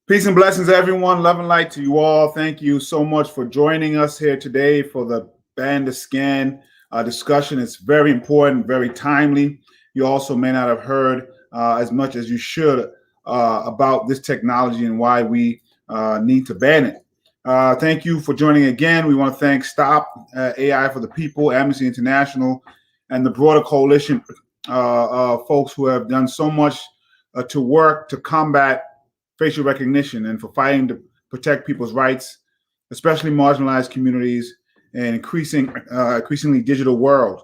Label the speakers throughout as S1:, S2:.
S1: Peace and blessings, everyone. Love and light to you all. Thank you so much for joining us here today for the Ban the Scan discussion. It's very important, very timely. You also may not have heard as much as you should about this technology and why we need to ban it. Thank you for joining again. We want to thank Stop AI for the People, Amnesty International, and the broader coalition of folks who have done so much to work to combat facial recognition and for fighting to protect people's rights, especially marginalized communities and increasingly digital world.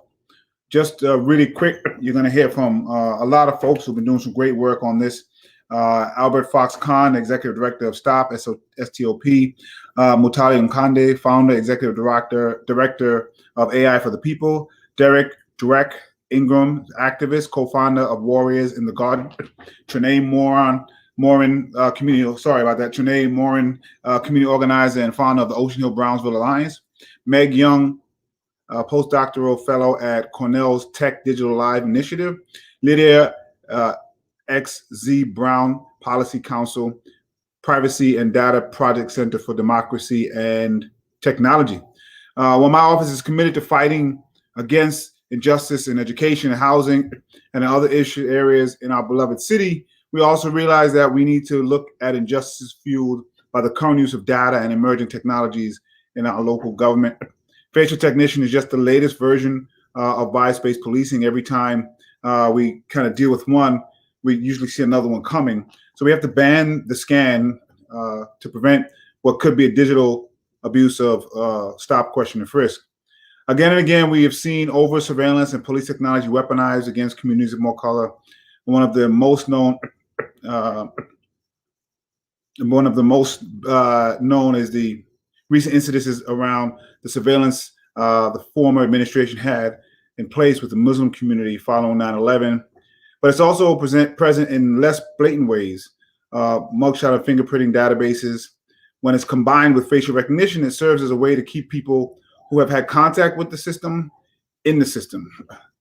S1: Just really quick, you're going to hear from a lot of folks who've been doing some great work on this. Albert Fox Khan, Executive Director of STOP, STOP. Mutali Nkande, Founder, Executive Director of AI for the People. Derek Dweck Ingram, activist, co-founder of Warriors in the Garden. Trinae Morin, Trinae Morin, community organizer and founder of the Ocean Hill Brownsville Alliance. Meg Young, postdoctoral fellow at Cornell's Tech Digital Live Initiative. Lydia XZ Brown, Policy Council, Privacy and Data Project Center for Democracy and Technology. While my office is committed to fighting against injustice in education and housing and other issue areas in our beloved city, we also realize that we need to look at injustices fueled by the current use of data and emerging technologies in our local government. Facial recognition is just the latest version of bias-based policing. Every time we kind of deal with one, we usually see another one coming. So we have to ban the scan to prevent what could be a digital abuse of stop, question, and frisk. Again and again, we have seen over surveillance and police technology weaponized against communities of more color. One of the most known is the recent incidences around the surveillance the former administration had in place with the Muslim community following 9/11. But it's also present in less blatant ways. Mugshot and fingerprinting databases. When it's combined with facial recognition, it serves as a way to keep people who have had contact with the system in the system.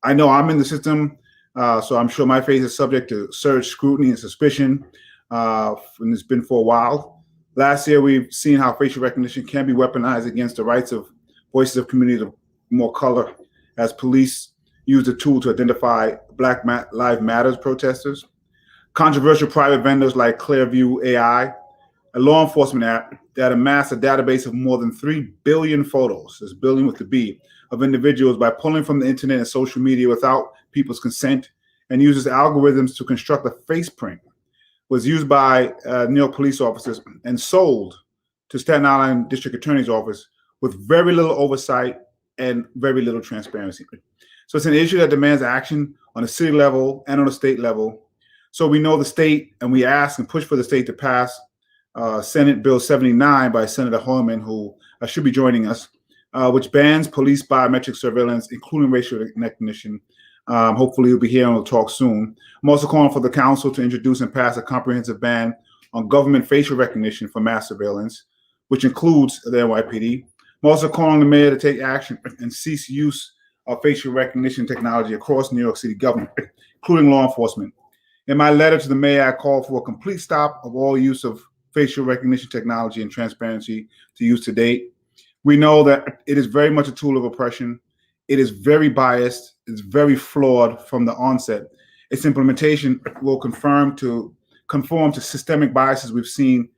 S1: I know I'm in the system. So I'm sure my face is subject to surge scrutiny and suspicion, and it's been for a while. Last year, we've seen how facial recognition can be weaponized against the rights of voices of communities of more color, as police use the tool to identify Black Lives Matter protesters. Controversial private vendors like Clearview AI, a law enforcement app that amassed a database of more than 3 billion photos, this billion with the B, of individuals by pulling from the internet and social media without people's consent, and uses algorithms to construct a face print, was used by New York police officers and sold to Staten Island District Attorney's Office with very little oversight and very little transparency. So it's an issue that demands action on a city level and on a state level. So we know the state, and we ask and push for the state to pass Senate Bill 79 by Senator Hoylman, who should be joining us, which bans police biometric surveillance, including racial recognition. Hopefully he'll be here and we'll talk soon. I'm also calling for the council to introduce and pass a comprehensive ban on government facial recognition for mass surveillance, which includes the NYPD. I'm also calling the mayor to take action and cease use of facial recognition technology across New York City government, including law enforcement. In my letter to the mayor, I call for a complete stop of all use of facial recognition technology and transparency to use to date. We know that it is very much a tool of oppression. It is very biased. It's very flawed from the onset. Its implementation will conform to systemic biases we've seen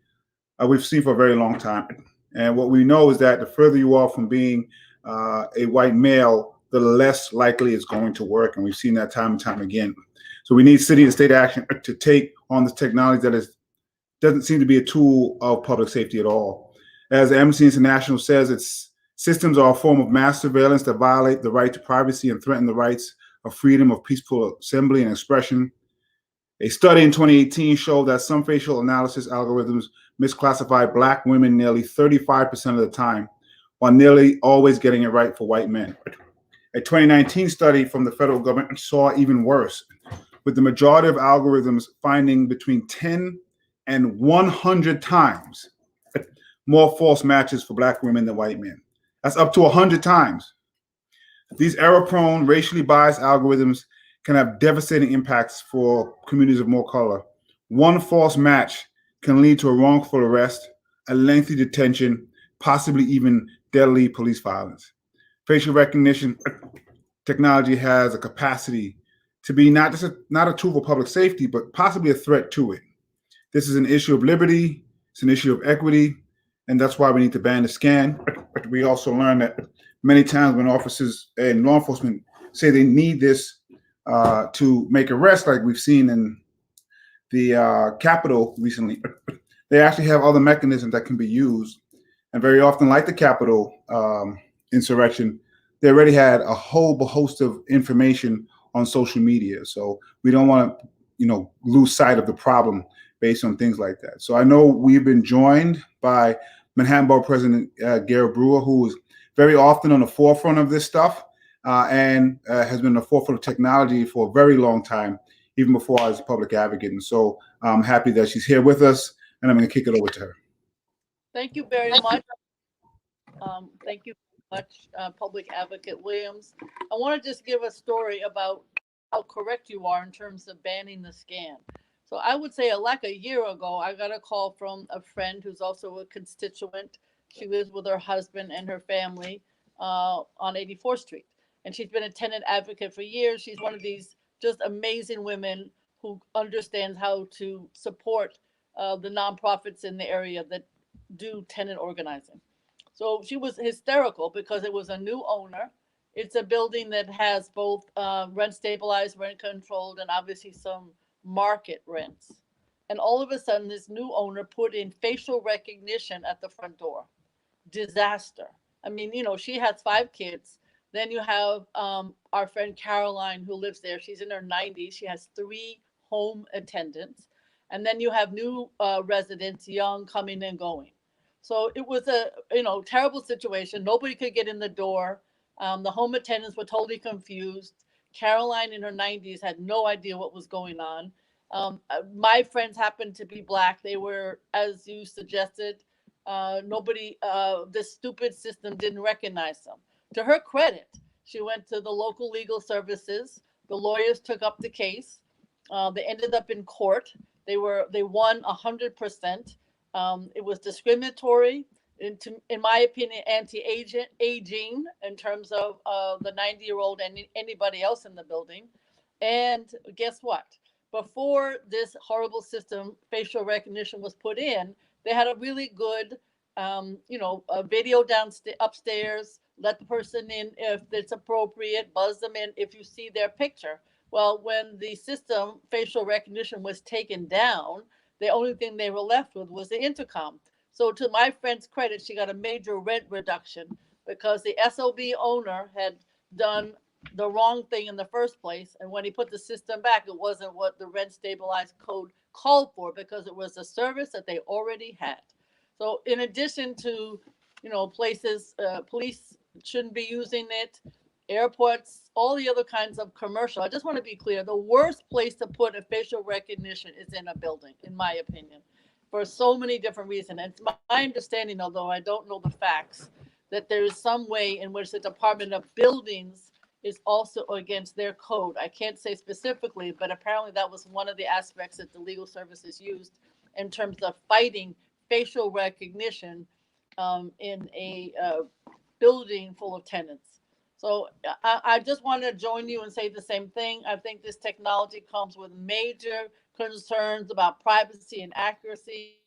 S1: for a very long time. And what we know is that the further you are from being a white male, the less likely it's going to work. And we've seen that time and time again. So we need city and state action to take on this technology that doesn't seem to be a tool of public safety at all. As Amnesty International says, its systems are a form of mass surveillance that violate the right to privacy and threaten the rights of freedom of peaceful assembly and expression. A study in 2018 showed that some facial analysis algorithms misclassify Black women nearly 35% of the time, while nearly always getting it right for white men. A 2019 study from the federal government saw even worse, with the majority of algorithms finding between 10 and 100 times more false matches for Black women than white men. That's up to 100 times. These error-prone, racially biased algorithms can have devastating impacts for communities of more color. One false match can lead to a wrongful arrest, a lengthy detention, possibly even deadly police violence. Facial recognition technology has a capacity to be not a tool for public safety, but possibly a threat to it. This is an issue of liberty, it's an issue of equity, and that's why we need to ban the scan. But we also learn that many times when officers and law enforcement say they need this to make arrests, like we've seen in the Capitol recently, they actually have other mechanisms that can be used. And very often, like the Capitol insurrection, they already had a whole host of information on social media. So we don't want to, lose sight of the problem based on things like that. So I know we've been joined by Manhattan Borough President Garrett Brewer, who is very often on the forefront of this stuff and has been on the forefront of technology for a very long time, even before I was a public advocate. And so I'm happy that she's here with us, and I'm going to kick it over to her.
S2: Thank you very much. Thank you very much, Public Advocate Williams. I want to just give a story about how correct you are in terms of banning the scan. So I would say like a year ago, I got a call from a friend who's also a constituent. She lives with her husband and her family on 84th Street. And she's been a tenant advocate for years. She's one of these just amazing women who understands how to support the nonprofits in the area that do tenant organizing. So she was hysterical because it was a new owner. It's a building that has both rent stabilized, rent controlled, and obviously some market rents. And all of a sudden, this new owner put in facial recognition at the front door. Disaster. I mean, she has 5 kids. Then you have our friend Caroline, who lives there. She's in her 90s. She has 3 home attendants. And then you have new residents, young, coming and going. So it was a terrible situation. Nobody could get in the door. The home attendants were totally confused. Caroline in her 90s had no idea what was going on. My friends happened to be Black. They were, as you suggested, this stupid system didn't recognize them. To her credit, she went to the local legal services. The lawyers took up the case. They ended up in court. They won 100%. It was discriminatory, in my opinion, anti-aging in terms of the 90-year-old and anybody else in the building. And guess what? Before this horrible system, facial recognition, was put in, they had a really good, a video upstairs, let the person in if it's appropriate, buzz them in if you see their picture. Well, when the system, facial recognition, was taken down, the only thing they were left with was the intercom. So to my friend's credit, she got a major rent reduction because the SOB owner had done the wrong thing in the first place. And when he put the system back, it wasn't what the rent stabilized code called for because it was a service that they already had. So in addition to, places, police shouldn't be using it, airports, all the other kinds of commercial. I just want to be clear. The worst place to put a facial recognition is in a building, in my opinion, for so many different reasons. And it's my understanding, although I don't know the facts, that there is some way in which the Department of Buildings is also against their code. I can't say specifically, but apparently that was one of the aspects that the legal services used in terms of fighting facial recognition in a building full of tenants. So I just want to join you and say the same thing. I think this technology comes with major concerns about privacy and accuracy.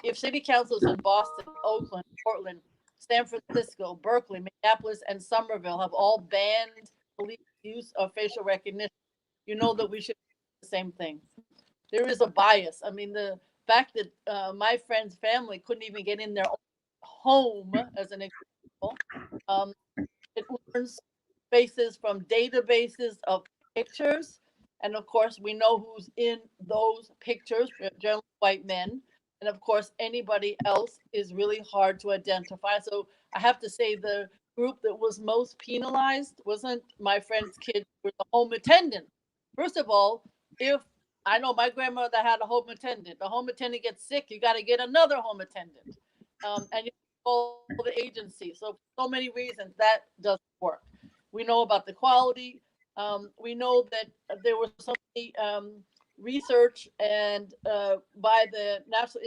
S2: If city councils in Boston, Oakland, Portland, San Francisco, Berkeley, Minneapolis, and Somerville have all banned police use of facial recognition, you know that we should do the same thing. There is a bias. I mean, the fact that my friend's family couldn't even get in their own home, as an example, it learns faces from databases of pictures. And of course, we know who's in those pictures, generally white men. And of course, anybody else is really hard to identify. So I have to say the group that was most penalized wasn't my friend's kids, were the home attendant. First of all, if I know my grandmother had a home attendant, the home attendant gets sick, you got to get another home attendant. And you call the agency. So many reasons that doesn't work. We know about the quality. We know that there were so many research and by the National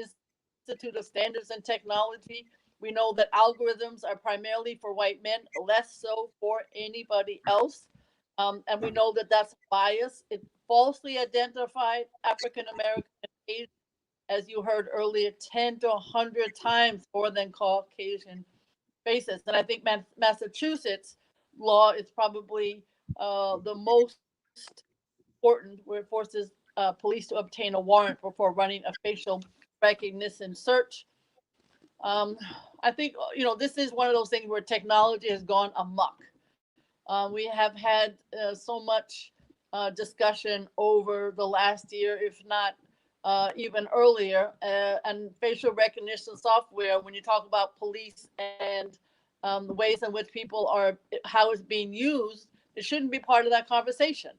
S2: Institute of Standards and Technology, we know that algorithms are primarily for white men, less so for anybody else. And we know that that's bias. It falsely identified African American and Asian, as you heard earlier, 10 to 100 times more than Caucasian faces. And I think Massachusetts law is probably the most important, where it forces police to obtain a warrant before running a facial recognition search. I think, this is one of those things where technology has gone amok. We have had so much discussion over the last year, if not even earlier, and facial recognition software, when you talk about police and the ways in which people are, how it's being used, it shouldn't be part of that conversation.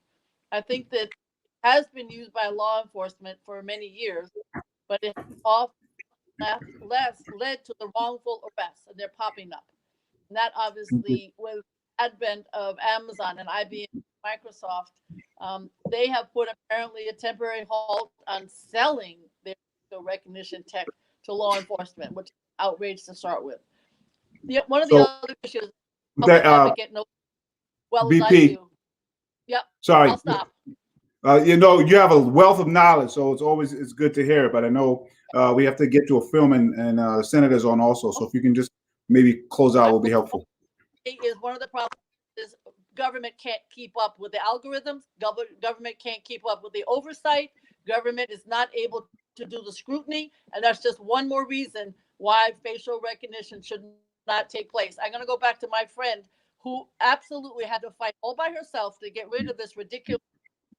S2: I think that it has been used by law enforcement for many years, but it often led to the wrongful arrests, and they're popping up. And that obviously, with advent of Amazon and IBM, Microsoft, they have put apparently a temporary halt on selling their facial recognition tech to law enforcement, which is outrage to start with. One of the other issues, public advocate knows well as I
S1: BP,
S2: do. Yep.
S1: Sorry.
S2: I'll stop.
S1: You have a wealth of knowledge, so it's good to hear. But I know we have to get to a film, and senators on also. So if you can just maybe close out, will be helpful.
S2: Is one of the problems is government can't keep up with the algorithms. Government can't keep up with the oversight. Government is not able to do the scrutiny, and that's just one more reason why facial recognition should not take place. I'm going to go back to my friend who absolutely had to fight all by herself to get rid of this ridiculous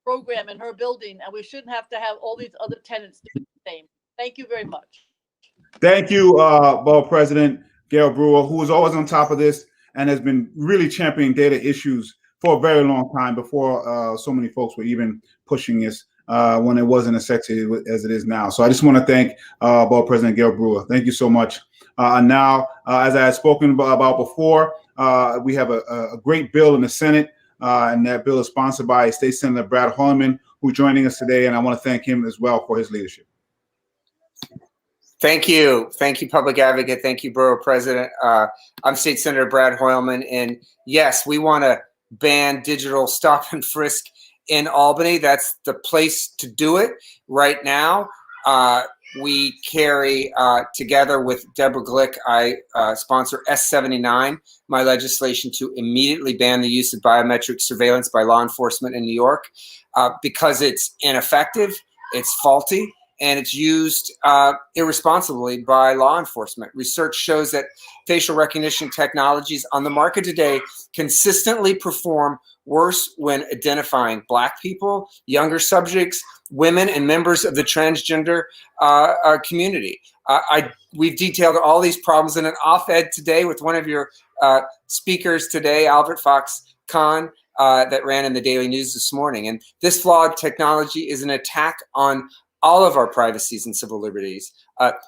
S2: program in her building, and we shouldn't have to have all these other tenants do the same. Thank you very much.
S1: Thank you, Borough President Gail Brewer, who is always on top of this and has been really championing data issues for a very long time before so many folks were even pushing this when it wasn't as sexy as it is now. So I just want to thank Borough President Gail Brewer. Thank you so much. Now, as I had spoken about before, we have a great bill in the Senate, and that bill is sponsored by State Senator Brad Hoylman, who's joining us today, and I want to thank him as well for his leadership.
S3: Thank you. Thank you, Public Advocate. Thank you, Borough President. I'm State Senator Brad Hoylman, and yes, we want to ban digital stop and frisk in Albany. That's the place to do it right now. We carry, together with Deborah Glick, I sponsor S79, my legislation to immediately ban the use of biometric surveillance by law enforcement in New York because it's ineffective, it's faulty, and it's used irresponsibly by law enforcement. Research shows that facial recognition technologies on the market today consistently perform worse when identifying Black people, younger subjects, women, and members of the transgender community. We've detailed all these problems in an op-ed today with one of your speakers today, Albert Fox Khan, that ran in the Daily News this morning. And this flawed technology is an attack on all of our privacies and civil liberties.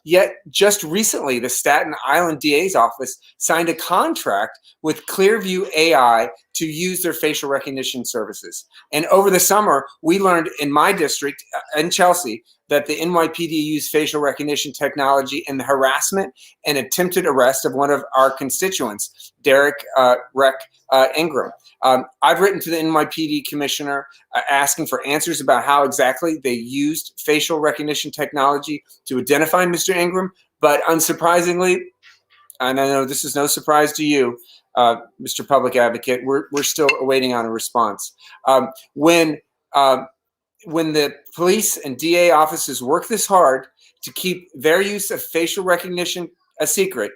S3: Yet just recently, the Staten Island DA's office signed a contract with Clearview AI to use their facial recognition services. And over the summer, we learned in my district, in Chelsea, that the NYPD used facial recognition technology in the harassment and attempted arrest of one of our constituents, Derek Ingram. I've written to the NYPD commissioner asking for answers about how exactly they used facial recognition technology to identify Mr. Ingram, but unsurprisingly, and I know this is no surprise to you, Mr. Public Advocate, we're still awaiting on a response. When the police and DA offices work this hard to keep their use of facial recognition a secret,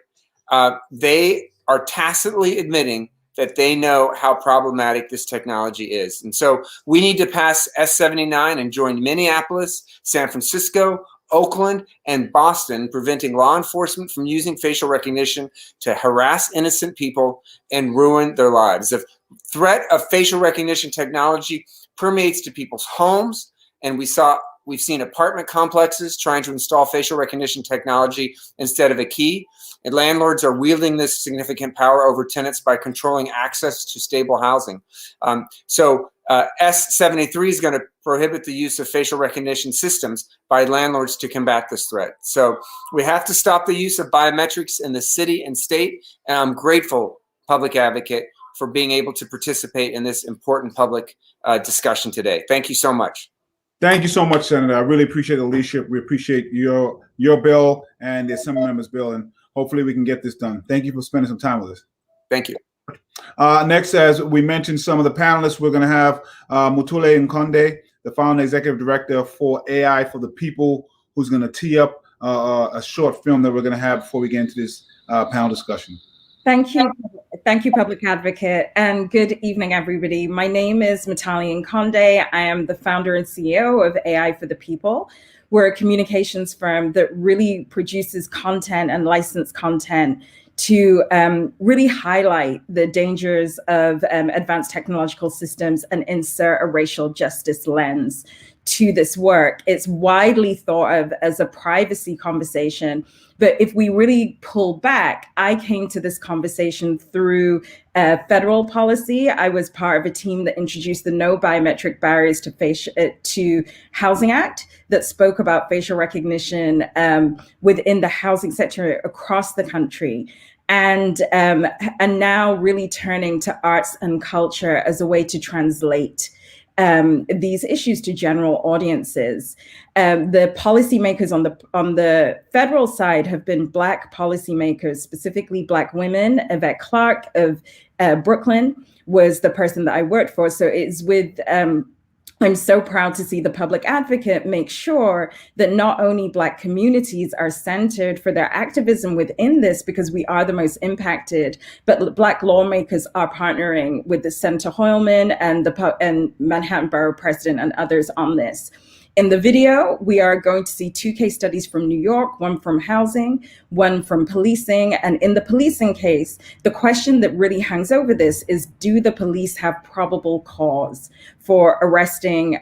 S3: they are tacitly admitting that they know how problematic this technology is. And so we need to pass S79 and join Minneapolis, San Francisco, Oakland, and Boston, preventing law enforcement from using facial recognition to harass innocent people and ruin their lives. The threat of facial recognition technology permeates to people's homes, and we've seen apartment complexes trying to install facial recognition technology instead of a key. And landlords are wielding this significant power over tenants by controlling access to stable housing. So S73 is going to prohibit the use of facial recognition systems by landlords to combat this threat. So we have to stop the use of biometrics in the city and state. And I'm grateful, public advocate, for being able to participate in this important public discussion today. Thank you so much.
S1: Thank you so much, Senator. I really appreciate the leadership. We appreciate your bill and the Assembly members' bill, and hopefully we can get this done. Thank you for spending some time with us.
S3: Thank you.
S1: Next, as we mentioned some of the panelists, we're going to have Mutule Nkonde, the founder executive director for AI for the People, who's going to tee up a short film that we're going to have before we get into this panel discussion.
S4: Thank you. Thank you, Public Advocate, and good evening, everybody. My name is Mutale Nkonde. I am the founder and CEO of AI for the People. We're a communications firm that really produces content and licensed content to really highlight the dangers of advanced technological systems and insert a racial justice lens to this work. It's widely thought of as a privacy conversation, but if we really pull back, I came to this conversation through federal policy. I was part of a team that introduced the No Biometric Barriers to Housing Act that spoke about facial recognition within the housing sector across the country. And now really turning to arts and culture as a way to translate these issues to general audiences. The policymakers on the federal side have been Black policymakers, specifically Black women. Yvette Clarke of Brooklyn was the person that I worked for. So it's with I'm so proud to see the Public Advocate make sure that not only Black communities are centered for their activism within this, because we are the most impacted, but Black lawmakers are partnering with the Senator Hoylman and Manhattan Borough President and others on this. In the video, we are going to see 2 case studies from New York, one from housing, one from policing. And in the policing case, the question that really hangs over this is, do the police have probable cause for arresting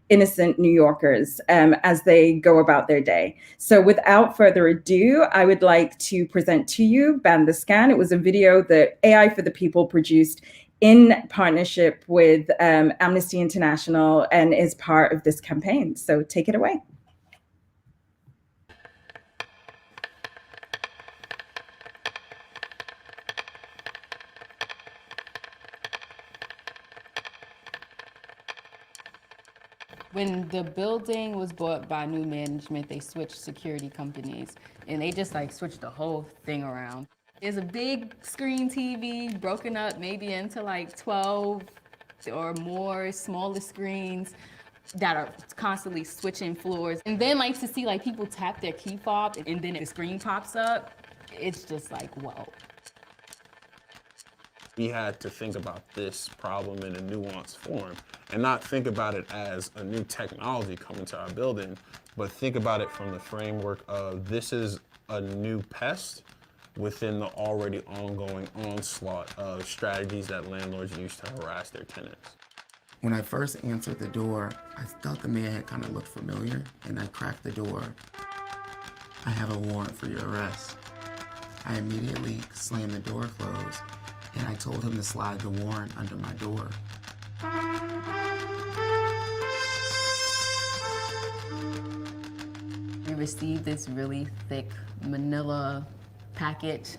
S4: innocent New Yorkers as they go about their day? So without further ado, I would like to present to you Ban the Scan. It was a video that AI for the People produced in partnership with Amnesty International and is part of this campaign. So take it away.
S5: When the building was bought by new management, they switched security companies and they just like switched the whole thing around. There's a big screen TV broken up maybe into like 12 or more smaller screens that are constantly switching floors. And then like to see like people tap their key fob and then the screen pops up, it's just like, whoa.
S6: We had to think about this problem in a nuanced form and not think about it as a new technology coming to our building, but think about it from the framework of this is a new pest within the already ongoing onslaught of strategies that landlords use to harass their tenants.
S7: When I first answered the door, I thought the man had kind of looked familiar, and I cracked the door. I have a warrant for your arrest. I immediately slammed the door closed, and I told him to slide the warrant under my door.
S5: We received this really thick manila package,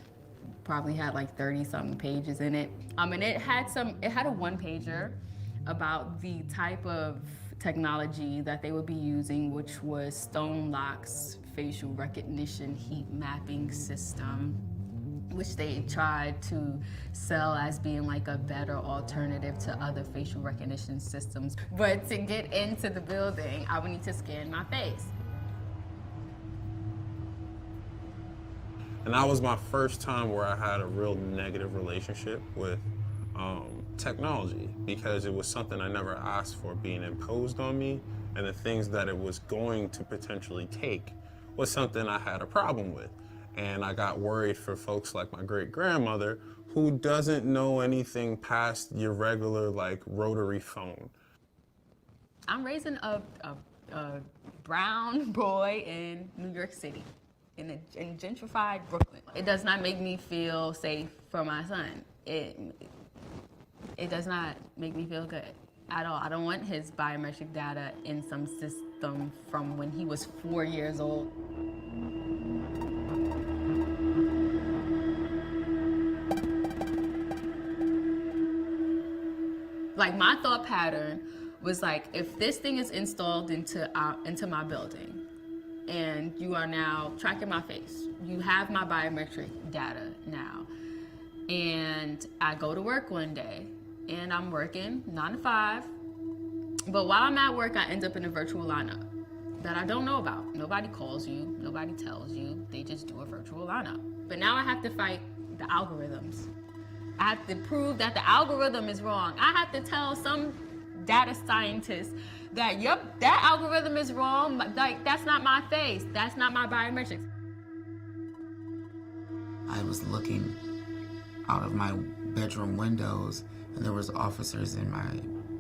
S5: probably had like 30-something pages in it. And it had a one-pager about the type of technology that they would be using, which was Stone Lock's facial recognition heat mapping system, which they tried to sell as being like a better alternative to other facial recognition systems. But to get into the building, I would need to scan my face.
S6: And that was my first time where I had a real negative relationship with technology, because it was something I never asked for being imposed on me, and the things that it was going to potentially take was something I had a problem with. And I got worried for folks like my great-grandmother, who doesn't know anything past your regular like rotary phone.
S5: I'm raising a brown boy in New York City, in gentrified Brooklyn. It does not make me feel safe for my son. It does not make me feel good. at all. I don't want his biometric data in some system from when he was 4 years old. Like, my thought pattern was like, if this thing is installed into my building, and you are now tracking my face, you have my biometric data now, and I go to work one day, and I'm working 9 to 5, but while I'm at work, I end up in a virtual lineup that I don't know about. Nobody calls you, nobody tells you, they just do a virtual lineup. But now I have to fight the algorithms. I have to prove that the algorithm is wrong. I have to tell some data scientist that, yep, that algorithm is wrong. Like, that's not my face. That's not my biometrics.
S7: I was looking out of my bedroom windows, and there was officers in my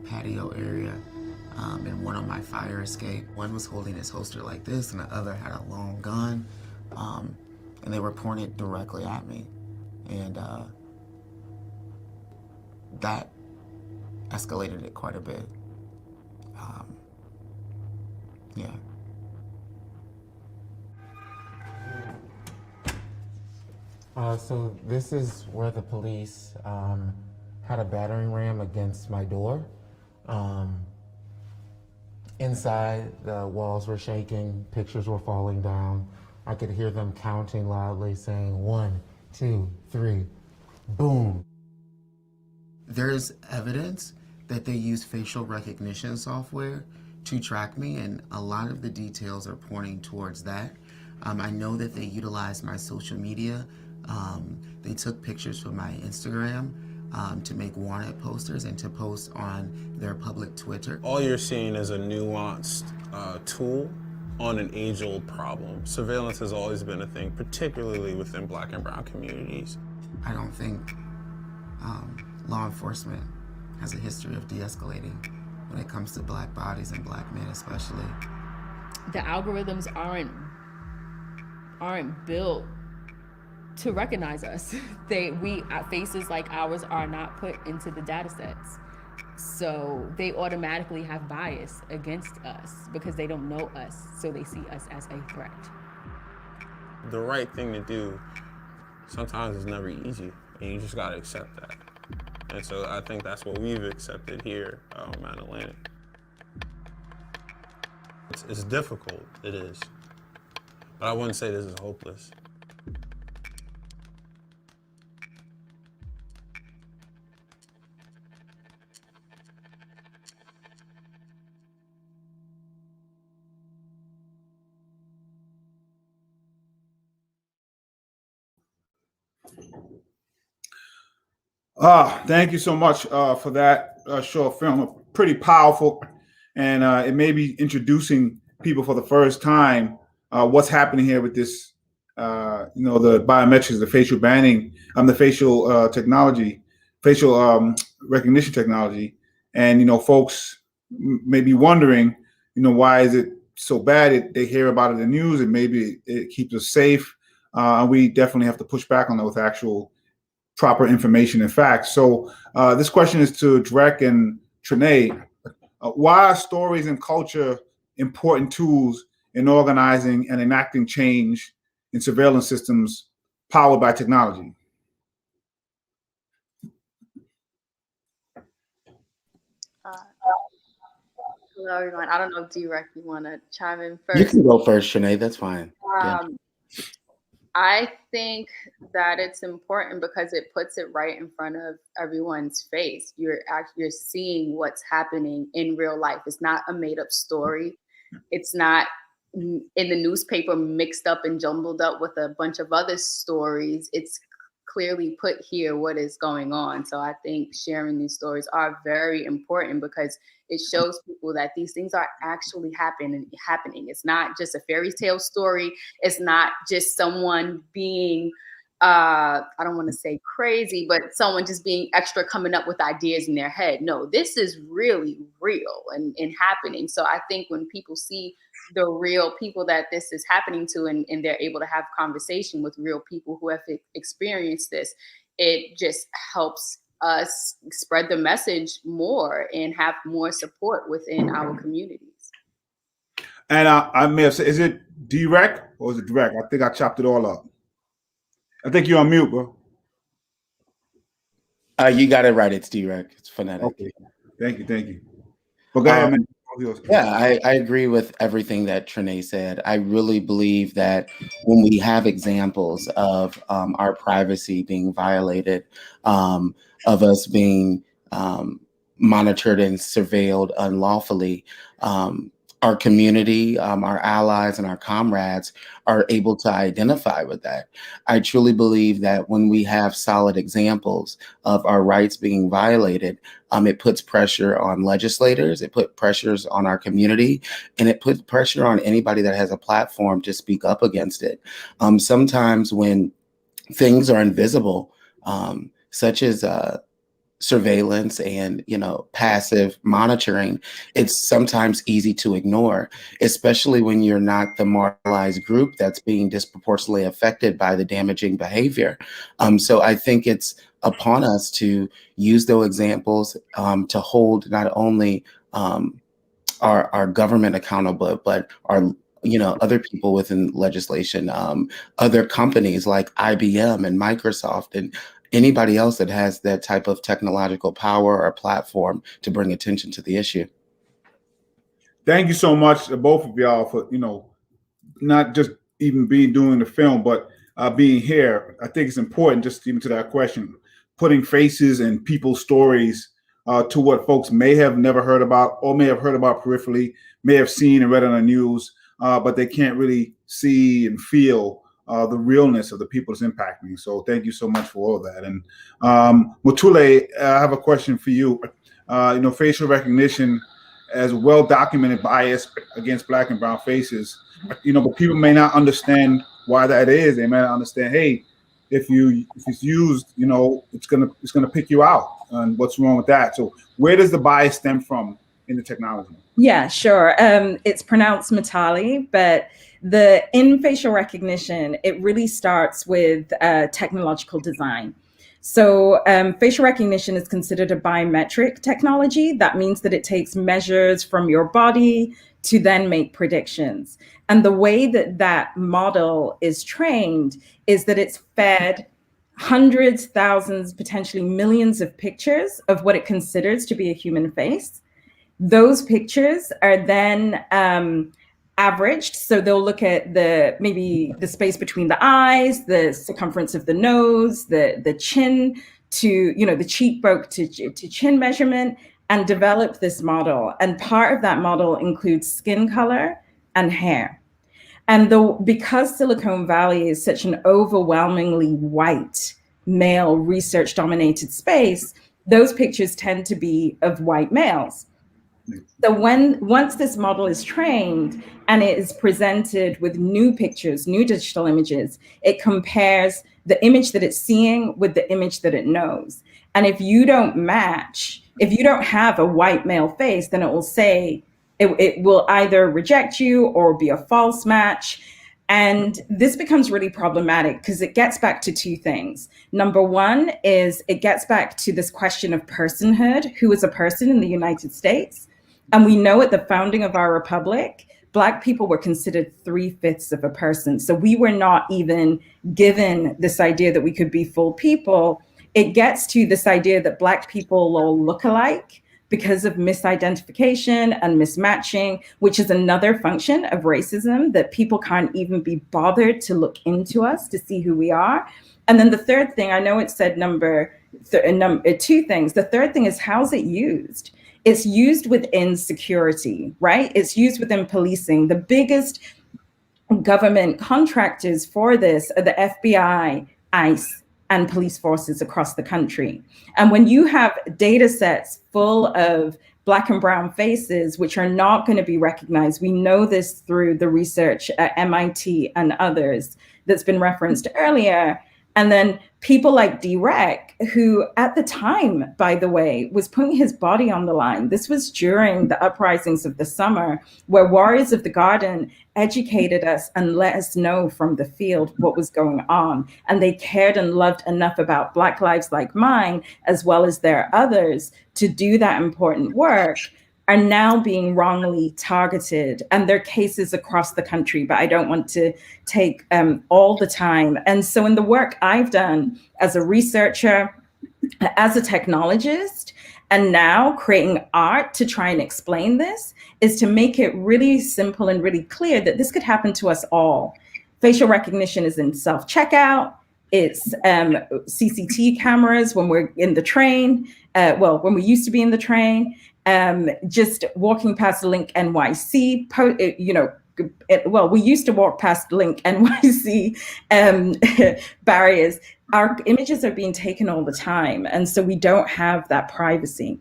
S7: patio area, and one on my fire escape. One was holding his holster like this, and the other had a long gun, and they were pointing it directly at me. And that escalated it quite a bit. Yeah. So this is where the police had a battering ram against my door. Inside, the walls were shaking, pictures were falling down. I could hear them counting loudly, saying 1, 2, 3, boom. There's evidence that they use facial recognition software to track me, and a lot of the details are pointing towards that. I know that they utilize my social media. They took pictures from my Instagram to make wanted posters and to post on their public Twitter.
S6: All you're seeing is a nuanced tool on an age-old problem. Surveillance has always been a thing, particularly within Black and brown communities.
S7: I don't think law enforcement has a history of de-escalating when it comes to Black bodies and Black men especially.
S5: The algorithms aren't built to recognize us. Faces like ours are not put into the data sets. So they automatically have bias against us because they don't know us, so they see us as a threat.
S6: The right thing to do sometimes is never easy, and you just gotta accept that. And so I think that's what we've accepted here at Atlantic. It's difficult, it is. But I wouldn't say this is hopeless.
S1: Thank you so much for that short film. Pretty powerful, and it may be introducing people for the first time what's happening here with this, the biometrics, the facial banning, the facial technology, facial recognition technology, and folks may be wondering, why is it so bad? They hear about it in the news, and maybe it keeps us safe. We definitely have to push back on that with actual proper information and facts. So this question is to Drek and Trinae. Why are stories and culture important tools in organizing and enacting change in surveillance systems powered by technology?
S8: Hello, everyone. I don't know if Drek, you want to chime in first?
S7: You can go first, Trinae, that's fine.
S8: I think that it's important because it puts it right in front of everyone's face. You're seeing what's happening in real life. It's not a made up story. It's not in the newspaper mixed up and jumbled up with a bunch of other stories. It's clearly put here what is going on. So I think sharing these stories are very important because it shows people that these things are actually happening. It's not just a fairy tale story. It's not just someone being, I don't want to say crazy, but someone just being extra coming up with ideas in their head. No, this is really real and happening. So I think when people see the real people that this is happening to and they're able to have conversation with real people who have experienced this, it just helps us spread the message more and have more support within our communities.
S1: And I may have said, is it direct or is it direct? I think I chopped it all up. I think you're on mute, bro.
S7: You got it right. It's direct. It's phonetic.
S1: Okay. Thank you. But go ahead, man.
S7: Yeah, I agree with everything that Trinae said. I really believe that when we have examples of our privacy being violated, of us being monitored and surveilled unlawfully, our community, our allies, and our comrades are able to identify with that. I truly believe that when we have solid examples of our rights being violated, it puts pressure on legislators, it puts pressures on our community, and it puts pressure on anybody that has a platform to speak up against it. Sometimes when things are invisible, such as surveillance and passive monitoring, it's sometimes easy to ignore, especially when you're not the marginalized group that's being disproportionately affected by the damaging behavior. So I think it's upon us to use those examples to hold not only our government accountable, but our other people within legislation, other companies like IBM and Microsoft and anybody else that has that type of technological power or platform to bring attention to the issue.
S1: Thank you so much to both of y'all for, not just even doing the film, but being here. I think it's important, just even to that question, putting faces and people's stories to what folks may have never heard about or may have heard about peripherally, may have seen and read on the news, but they can't really see and feel the realness of the people it's impacting. So thank you so much for all of that. And Mutule, I have a question for you. Facial recognition as well-documented bias against Black and brown faces, but people may not understand why that is. They may not understand, hey, if it's used, it's gonna pick you out, and what's wrong with that? So where does the bias stem from in the technology?
S4: Yeah, sure. It's pronounced Matali, but in facial recognition, it really starts with technological design. So facial recognition is considered a biometric technology. That means that it takes measures from your body to then make predictions. And the way that model is trained is that it's fed hundreds, thousands, potentially millions of pictures of what it considers to be a human face. Those pictures are then averaged. So they'll look at maybe the space between the eyes, the circumference of the nose, the chin to, the cheekbone to chin measurement, and develop this model. And part of that model includes skin color and hair. And because Silicon Valley is such an overwhelmingly white, male, research-dominated space, those pictures tend to be of white males. So once this model is trained and it is presented with new pictures, new digital images, it compares the image that it's seeing with the image that it knows. And if you don't match, if you don't have a white male face, then it will say, it will either reject you or be a false match. And this becomes really problematic because it gets back to two things. Number one is it gets back to this question of personhood, who is a person in the United States. And we know at the founding of our republic, Black people were considered 3/5 of a person. So we were not even given this idea that we could be full people. It gets to this idea that Black people all look alike because of misidentification and mismatching, which is another function of racism, that people can't even be bothered to look into us to see who we are. And then the third thing, I know it said two things. The third thing is, how's it used? It's used within security, right? It's used within policing. The biggest government contractors for this are the FBI, ICE, and police forces across the country. And when you have data sets full of Black and brown faces, which are not going to be recognized, we know this through the research at MIT and others that's been referenced earlier, And then people like D-Rec, who at the time, by the way, was putting his body on the line. This was during the uprisings of the summer, where warriors of the garden educated us and let us know from the field what was going on. And they cared and loved enough about Black lives like mine, as well as their others, to do that important work, are now being wrongly targeted. And there are cases across the country, but I don't want to take all the time. And so in the work I've done as a researcher, as a technologist, and now creating art to try and explain this, is to make it really simple and really clear that this could happen to us all. Facial recognition is in self-checkout. It's CCTV cameras when we're in the train. When we used to be in the train. Just walking past Link NYC, we used to walk past Link NYC barriers. Our images are being taken all the time, and so we don't have that privacy.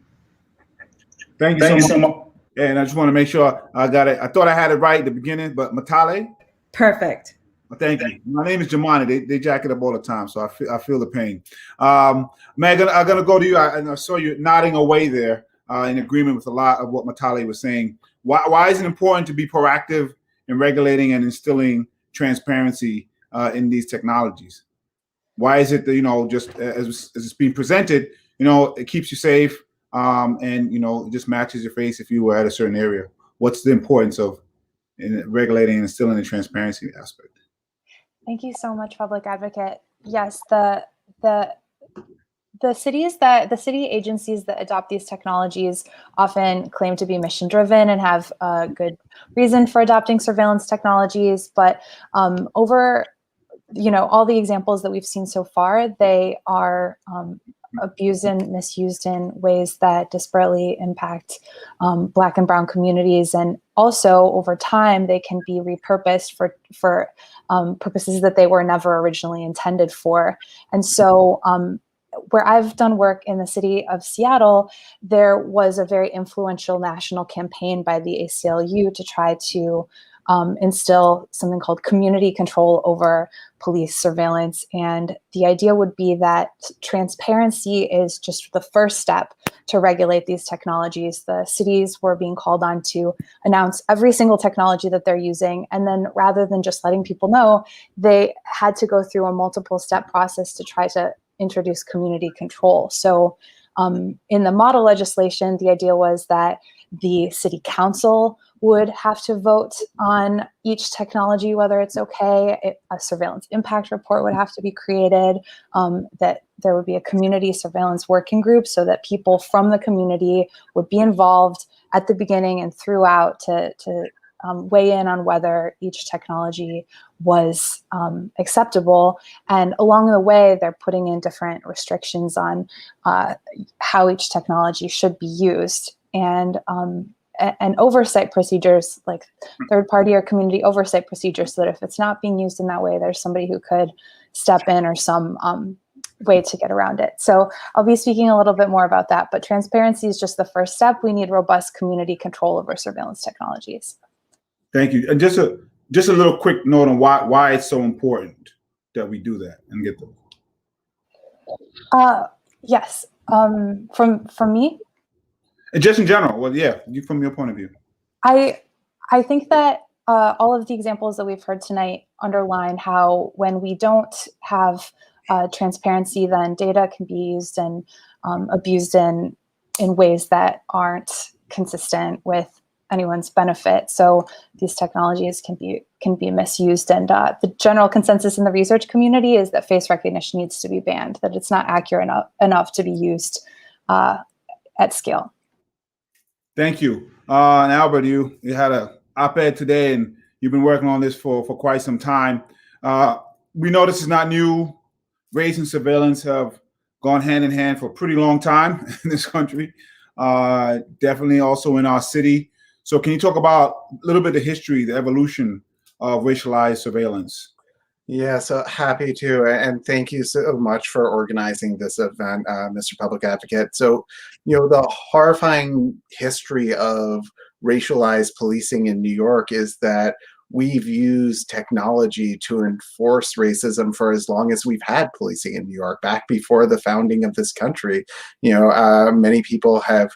S1: Thank you so much. And I just want to make sure I got it. I thought I had it right at the beginning, but Matale?
S4: Perfect.
S1: Thank you. My name is Jamani. They jack it up all the time, so I feel the pain. Megan, I'm gonna go to you. I saw you nodding away there. In agreement with a lot of what Matale was saying. Why is it important to be proactive in regulating and instilling transparency in these technologies? Why is it that, just as it's being presented, it keeps you safe and, it just matches your face if you were at a certain area? What's the importance of regulating and instilling the transparency aspect?
S9: Thank you so much, Public Advocate. Yes, the city agencies that adopt these technologies often claim to be mission driven and have a good reason for adopting surveillance technologies. But over, all the examples that we've seen so far, they are abused and misused in ways that disparately impact Black and Brown communities. And also over time, they can be repurposed for purposes that they were never originally intended for. And so where I've done work in the city of Seattle, there was a very influential national campaign by the ACLU to try to instill something called community control over police surveillance. And the idea would be that transparency is just the first step to regulate these technologies. The cities were being called on to announce every single technology that they're using. And then rather than just letting people know, they had to go through a multiple step process to try to introduce community control. So in the model legislation, the idea was that the city council would have to vote on each technology, whether it's okay. A surveillance impact report would have to be created, that there would be a community surveillance working group so that people from the community would be involved at the beginning and throughout to weigh in on whether each technology was acceptable. And along the way, they're putting in different restrictions on how each technology should be used. And oversight procedures, like third-party or community oversight procedures, so that if it's not being used in that way, there's somebody who could step in or some way to get around it. So I'll be speaking a little bit more about that, but transparency is just the first step. We need robust community control over surveillance technologies. Thank you. And just a little quick note on why it's so important that we do that and get those. Yes. From me. And just in general. Well, yeah, from your point of view. I think that all of the examples that we've heard tonight underline how when we don't have transparency, then data can be used and abused in ways that aren't consistent with anyone's benefit. So these technologies can be misused. And the general consensus in the research community is that face recognition needs to be banned, that it's not accurate enough to be used at scale. Thank you. And Albert, you had an op-ed today, and you've been working on this for quite some time. We know this is not new. Race and surveillance have gone hand in hand for a pretty long time in this country, definitely also in our city. So can you talk about a little bit of the history, the evolution of racialized surveillance?
S10: Yeah, so happy to, and thank you so much for organizing this event, Mr. Public Advocate. So, the horrifying history of racialized policing in New York is that we've used technology to enforce racism for as long as we've had policing in New York, back before the founding of this country. Many people have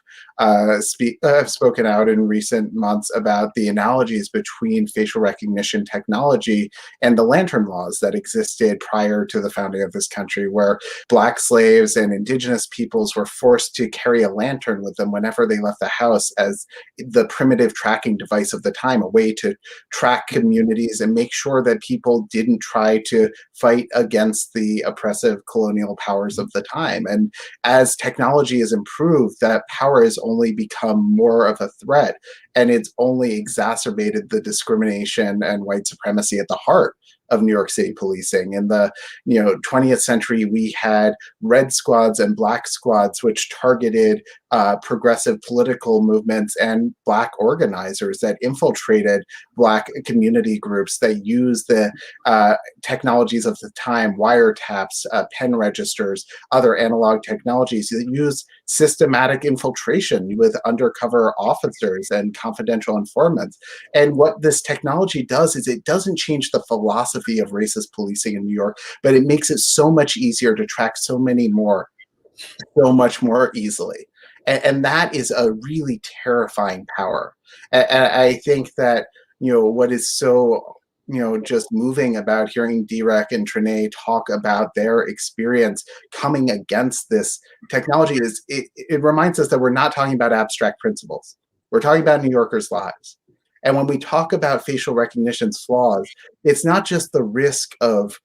S10: spoken out in recent months about the analogies between facial recognition technology and the lantern laws that existed prior to the founding of this country, where Black slaves and indigenous peoples were forced to carry a lantern with them whenever they left the house as the primitive tracking device of the time, a way to track communities and make sure that people didn't try to fight against the oppressive colonial powers of the time. And as technology has improved, that power has only become more of a threat, and it's only exacerbated the discrimination and white supremacy at the heart of New York City policing. In the 20th century, we had red squads and black squads, which targeted progressive political movements and Black organizers that infiltrated Black community groups that used the technologies of the time, wiretaps, pen registers, other analog technologies that use systematic infiltration with undercover officers and confidential informants. And what this technology does is it doesn't change the philosophy of racist policing in New York, but it makes it so much easier to track so much more easily. And that is a really terrifying power. And I think that, what is so just moving about hearing Derek and Trinae talk about their experience coming against this technology is it reminds us that we're not talking about abstract principles. We're talking about New Yorkers' lives. And when we talk about facial recognition's flaws, it's not just the risk of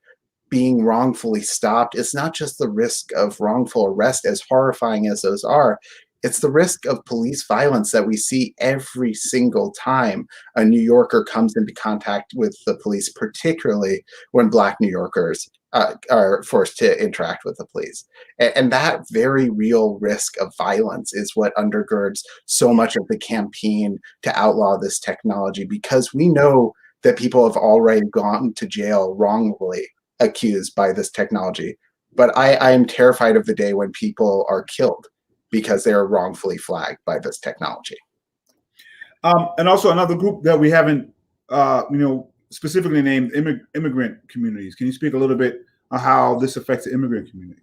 S10: being wrongfully stopped. It's not just the risk of wrongful arrest, as horrifying as those are. It's the risk of police violence that we see every single time a New Yorker comes into contact with the police, particularly when Black New Yorkers are forced to interact with the police. And that very real risk of violence is what undergirds so much of the campaign to outlaw this technology, because we know that people have already gone to jail wrongly accused by this technology. But I am terrified of the day when people are killed because they are wrongfully flagged by this technology.
S1: And also another group that we haven't, specifically named immigrant communities. Can you speak a little bit on how this affects the immigrant community?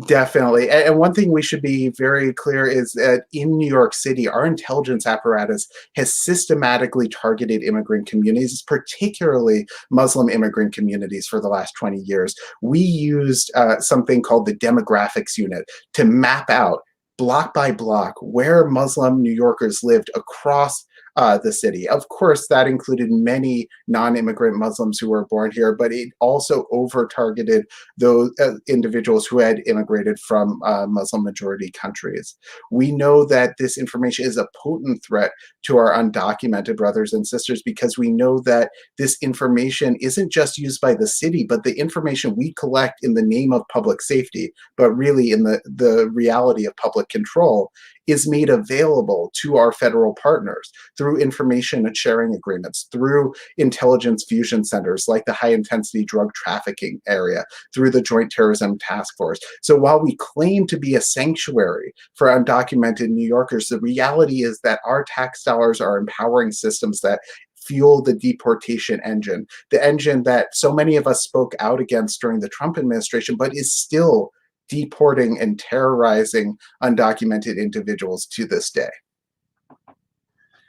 S10: Definitely. And one thing we should be very clear is that in New York City, our intelligence apparatus has systematically targeted immigrant communities, particularly Muslim immigrant communities, for the last 20 years. We used something called the demographics unit to map out block by block where Muslim New Yorkers lived across the city. Of course, that included many non-immigrant Muslims who were born here, but it also over-targeted those individuals who had immigrated from Muslim-majority countries. We know that this information is a potent threat to our undocumented brothers and sisters, because we know that this information isn't just used by the city, but the information we collect in the name of public safety, but really in the reality of public control, is made available to our federal partners through information sharing agreements, through intelligence fusion centers like the high intensity drug trafficking area, through the Joint Terrorism Task Force. So while we claim to be a sanctuary for undocumented New Yorkers, the reality is that our tax dollars are empowering systems that fuel the deportation engine, the engine that so many of us spoke out against during the Trump administration, but is still deporting and terrorizing undocumented individuals to this day.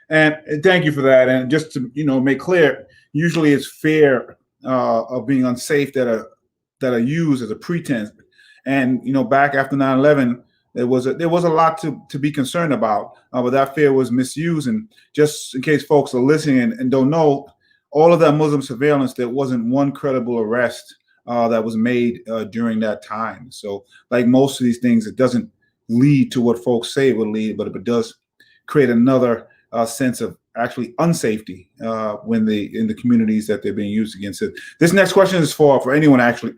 S1: And thank you for that. And just to make clear, usually it's fear of being unsafe that are used as a pretense. And back after 9/11, there was a lot to be concerned about, but that fear was misused. And just in case folks are listening and don't know, all of that Muslim surveillance, there wasn't one credible arrest that was made during that time. So like most of these things, it doesn't lead to what folks say it would lead, but it does create another sense of actually unsafety in the communities that they're being used against. It. This next question is for anyone actually.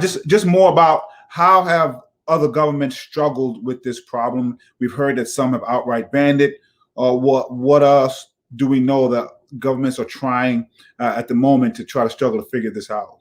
S1: Just more about how have other governments struggled with this problem. We've heard that some have outright banned it. What else do we know that governments are trying at the moment to try to struggle to figure this out?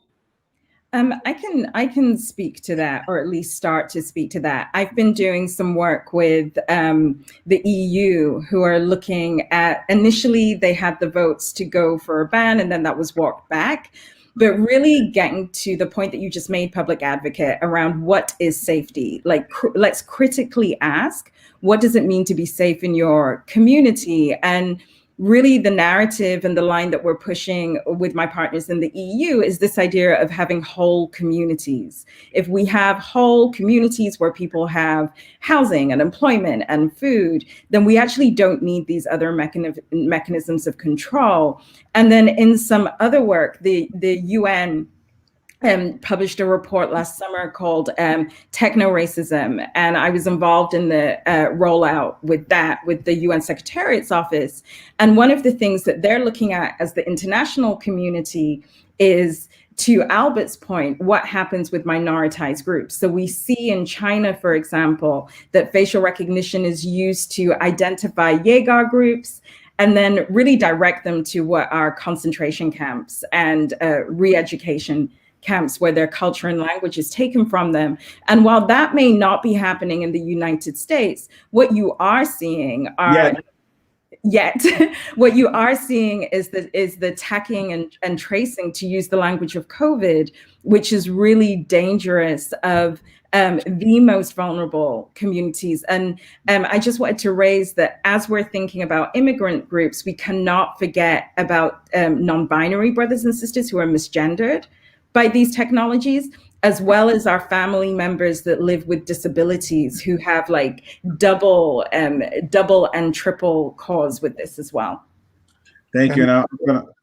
S4: I can speak to that, or at least start to speak to that. I've been doing some work with the EU, who are looking at, initially they had the votes to go for a ban, and then that was walked back. But really getting to the point that you just made, public advocate, around what is safety. Like, let's critically ask, what does it mean to be safe in your community? And really the narrative and the line that we're pushing with my partners in the EU is this idea of having whole communities. If we have whole communities where people have housing and employment and food, then we actually don't need these other mechanisms of control. And then in some other work, the UN published a report last summer called Techno-Racism. And I was involved in the rollout with the UN Secretariat's office. And one of the things that they're looking at as the international community is, to Albert's point, what happens with minoritized groups. So we see in China, for example, that facial recognition is used to identify Jaeger groups and then really direct them to what are concentration camps and re-education camps where their culture and language is taken from them. And while that may not be happening in the United States, what you are seeing are what you are seeing is the tacking and tracing, to use the language of COVID, which is really dangerous of the most vulnerable communities. And I just wanted to raise that as we're thinking about immigrant groups, we cannot forget about non-binary brothers and sisters who are misgendered by these technologies, as well as our family members that live with disabilities who have like double and triple cause with this as well.
S1: Thank you. And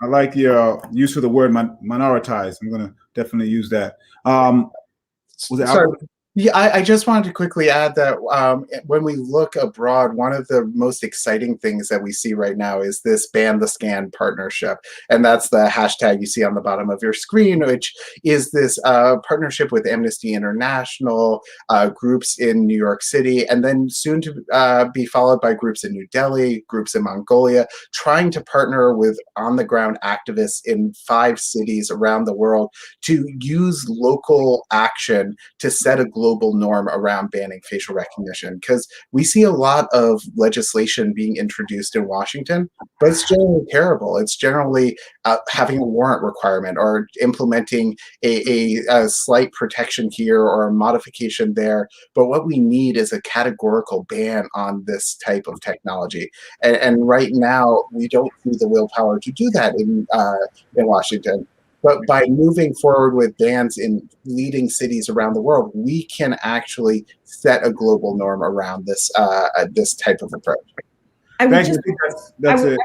S1: I like your use of the word minoritized. I'm going to definitely use that. Was it
S10: Sorry. Yeah, I just wanted to quickly add that when we look abroad, one of the most exciting things that we see right now is this Ban the Scan partnership. And that's the hashtag you see on the bottom of your screen, which is this partnership with Amnesty International, groups in New York City, and then soon to be followed by groups in New Delhi, groups in Mongolia, trying to partner with on-the-ground activists in 5 cities around the world to use local action to set a global norm around banning facial recognition, because we see a lot of legislation being introduced in Washington, but it's generally terrible. It's generally having a warrant requirement or implementing a slight protection here or a modification there. But what we need is a categorical ban on this type of technology. And right now, we don't see the willpower to do that in Washington. But by moving forward with bans in leading cities around the world, we can actually set a global norm around this this type of approach.
S1: Thank you. I think that's a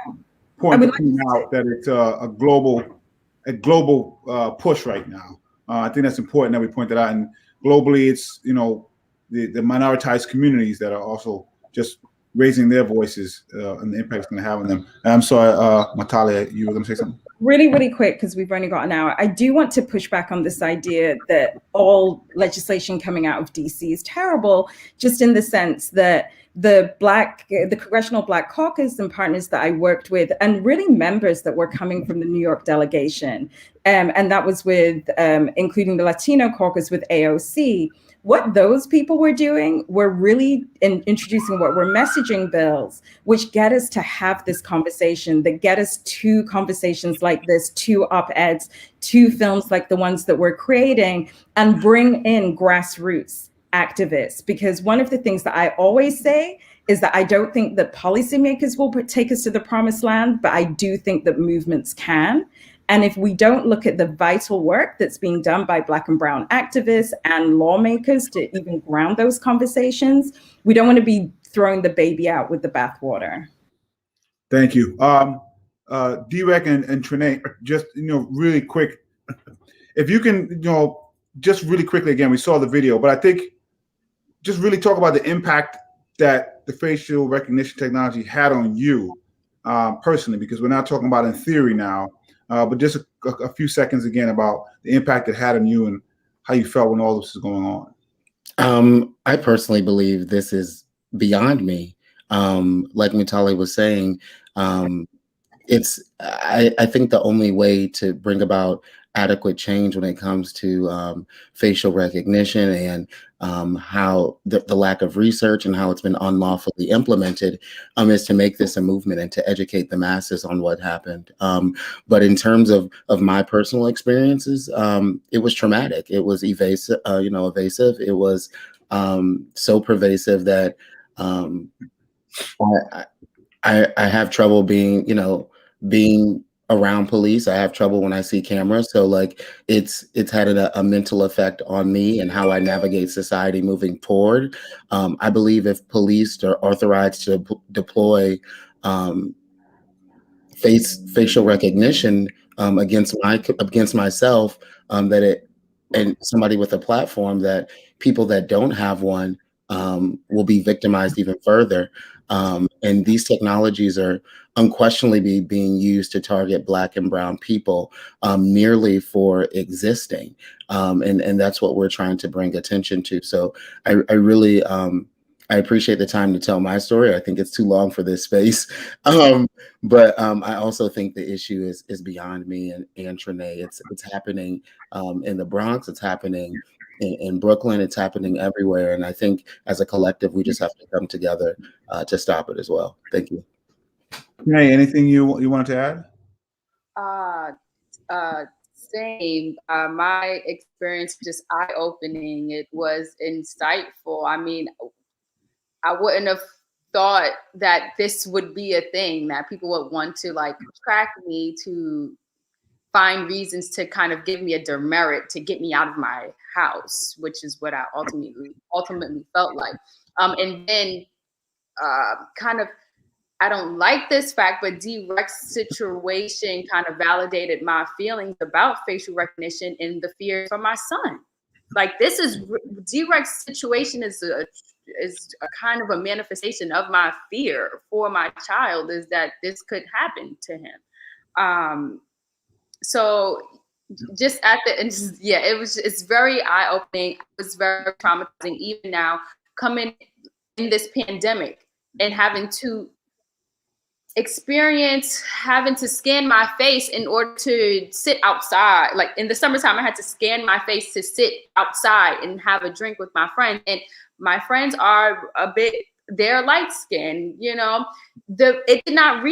S1: point to point out that it's a global push right now. I think that's important that we point that out. And globally, it's the minoritized communities that are also just raising their voices and the impact it's going to have on them. And I'm sorry, Natalia, you were going to say something?
S4: Really, really quick, because we've only got an hour. I do want to push back on this idea that all legislation coming out of DC is terrible, just in the sense that the Congressional Black Caucus and partners that I worked with, and really members that were coming from the New York delegation, and that was with including the Latino caucus with AOC. What those people were doing were really introducing what were messaging bills, which get us to have this conversation, that get us to conversations like this, to op-eds, to films like the ones that we're creating, and bring in grassroots activists. Because one of the things that I always say is that I don't think that policymakers will take us to the promised land, but I do think that movements can. And if we don't look at the vital work that's being done by Black and Brown activists and lawmakers to even ground those conversations, we don't want to be throwing the baby out with the bathwater.
S1: Thank you. D-Rec and Trinae, just, really quick, if you can, just really quickly, again, we saw the video, but I think just really talk about the impact that the facial recognition technology had on you personally, because we're not talking about in theory now. But just a few seconds again about the impact it had on you and how you felt when all this is going on.
S7: I personally believe this is beyond me. Like Mitali was saying, I think the only way to bring about adequate change when it comes to facial recognition and how the lack of research and how it's been unlawfully implemented is to make this a movement and to educate the masses on what happened. But in terms of my personal experiences, it was traumatic. It was evasive. It was so pervasive that I have trouble being around police. I have trouble when I see cameras. So like it's had a mental effect on me and how I navigate society moving forward. I believe if police are authorized to deploy facial recognition against myself, and somebody with a platform, that people that don't have one will be victimized even further. And these technologies are unquestionably being used to target Black and Brown people merely for existing. And that's what we're trying to bring attention to. So I really I appreciate the time to tell my story. I think it's too long for this space. But I also think the issue is beyond me and Trinae. It's happening in the Bronx. It's happening in Brooklyn. It's happening everywhere. And I think as a collective, we just have to come together to stop it as well. Thank you.
S1: Trinae, anything you wanted to add?
S8: Same. My experience just eye-opening. It was insightful. I mean, I wouldn't have thought that this would be a thing, that people would want to like track me to find reasons to kind of give me a demerit to get me out of my house, which is what I ultimately felt like. And then kind of, I don't like this fact, but D-Rex's situation kind of validated my feelings about facial recognition and the fear for my son. Like this is D-Rex's situation is a kind of a manifestation of my fear for my child, is that this could happen to him. So just at the end, yeah, it's very eye-opening. It was very traumatizing, even now coming in this pandemic and having to having to scan my face in order to sit outside. Like in the summertime, I had to scan my face to sit outside and have a drink with my friends. And my friends are they're light skinned, you know. It did not